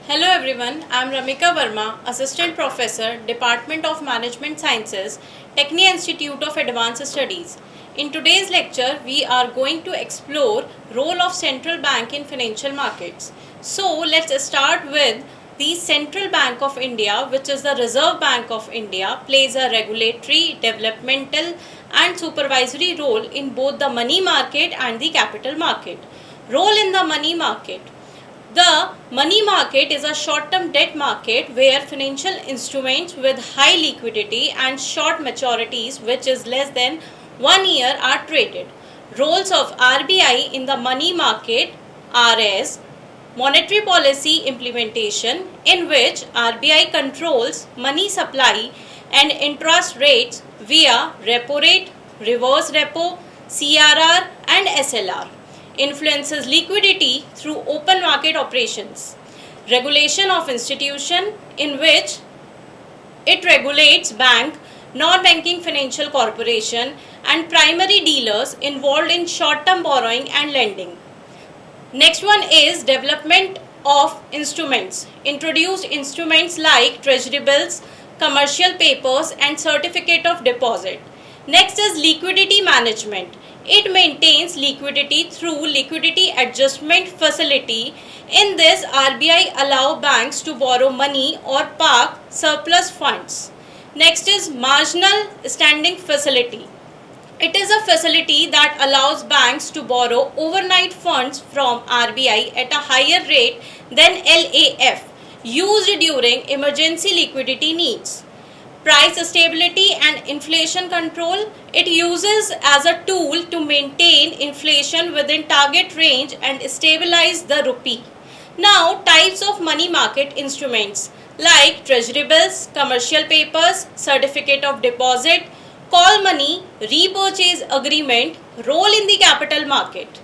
Hello everyone, I am Ramika Verma, Assistant Professor, Department of Management Sciences, Technion Institute of Advanced Studies. In today's lecture, we are going to explore role of central bank in financial markets. So let's start with the Central Bank of India, which is the Reserve Bank of India, plays a regulatory, developmental and supervisory role in both the money market and the capital market. Role in the money market. The money market is a short-term debt market where financial instruments with high liquidity and short maturities, which is less than 1 year, are traded. Roles of RBI in the money market are as monetary policy implementation, in which RBI controls money supply and interest rates via repo rate, reverse repo, CRR and SLR. Influences liquidity through open market operations. Regulation of institution, in which it regulates bank, non-banking financial corporation and primary dealers involved in short-term borrowing and lending. Next one is development of instruments. Introduced instruments like treasury bills, commercial papers and certificate of deposit. Next is liquidity management. It maintains liquidity through liquidity adjustment facility. In this, RBI allow banks to borrow money or park surplus funds. Next is marginal standing facility. It is a facility that allows banks to borrow overnight funds from RBI at a higher rate than LAF, used during emergency liquidity needs. Price stability and inflation control. It uses as a tool to maintain inflation within target range and stabilize the rupee. Now, types of money market instruments like treasury bills, commercial papers, certificate of deposit, call money, repurchase agreement, role in the capital market.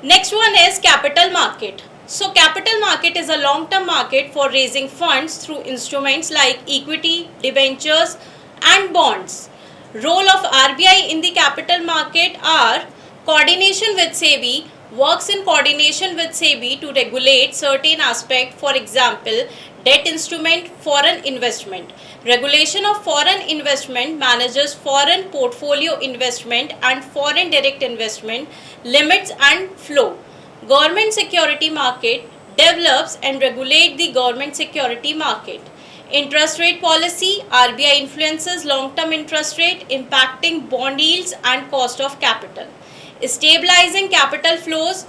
Next one is capital market. So capital market is a long-term market for raising funds through instruments like equity, debentures and bonds. Role of RBI in the capital market are coordination with SEBI, works in coordination with SEBI to regulate certain aspects, for example, debt instrument, foreign investment. Regulation of foreign investment manages foreign portfolio investment and foreign direct investment, limits and flow. Government security market develops and regulates the government security market. Interest rate policy. RBI influences long-term interest rate, impacting bond yields and cost of capital. Stabilizing capital flows,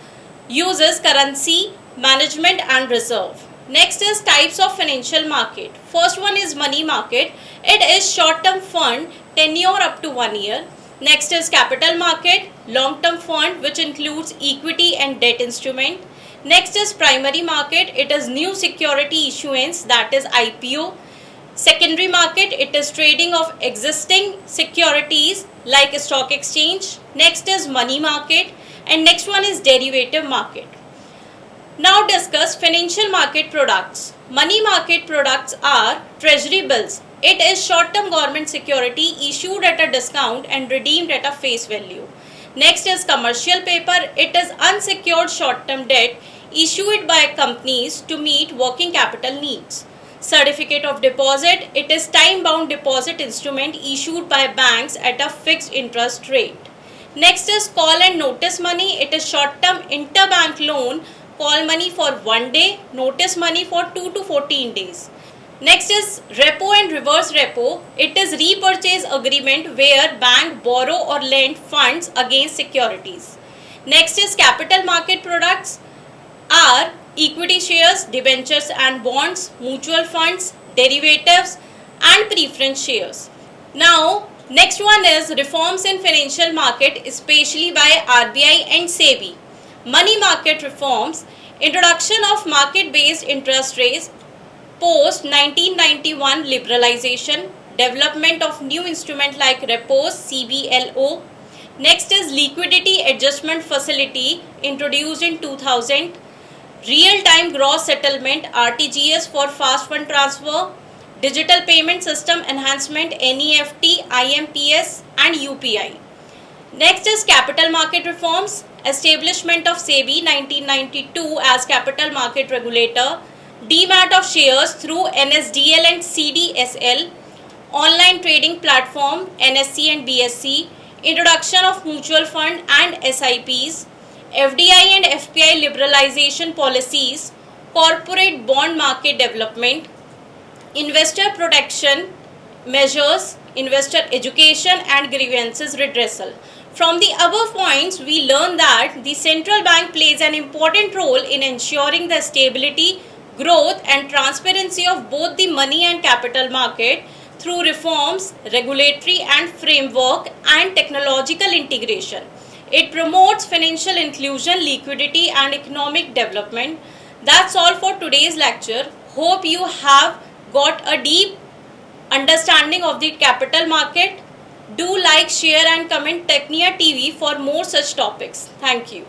uses currency management and reserve. Next is types of financial market. First one is money market. It is short-term fund, tenure up to 1 year. Next is capital market, long-term fund which includes equity and debt instrument. Next is primary market. It is new security issuance, that is IPO. Secondary market, it is trading of existing securities like a stock exchange. Next is money market and next one is derivative market. Now discuss financial market products. Money market products are treasury bills. It is short-term government security issued at a discount and redeemed at a face value. Next is commercial paper. It is unsecured short-term debt issued by companies to meet working capital needs. Certificate of deposit. It is time-bound deposit instrument issued by banks at a fixed interest rate. Next is call and notice money. It is short-term interbank loan, call money for 1 day, notice money for 2 to 14 days. Next is repo and reverse repo. It is repurchase agreement where bank borrow or lend funds against securities. Next is capital market products are equity shares, debentures and bonds, mutual funds, derivatives and preference shares. Now, next one is reforms in financial market, especially by RBI and SEBI. Money market reforms, introduction of market-based interest rates, post 1991 liberalization, development of new instrument like repos, CBLO. Next is liquidity adjustment facility introduced in 2000, real-time gross settlement RTGS for fast fund transfer, digital payment system enhancement NEFT, IMPS and UPI. Next is capital market reforms, establishment of SEBI 1992 as capital market regulator, demat of shares through NSDL and CDSL, online trading platform NSE and BSE, introduction of mutual fund and SIPs, FDI and FPI liberalization policies, corporate bond market development, investor protection measures, investor education and grievances redressal. From the above points, we learn that the central bank plays an important role in ensuring the stability, growth and transparency of both the money and capital market through reforms, regulatory and framework and technological integration. It promotes financial inclusion, liquidity and economic development. That's all for today's lecture. Hope you have got a deep understanding of the capital market. Do like, share and comment Technia TV for more such topics. Thank you.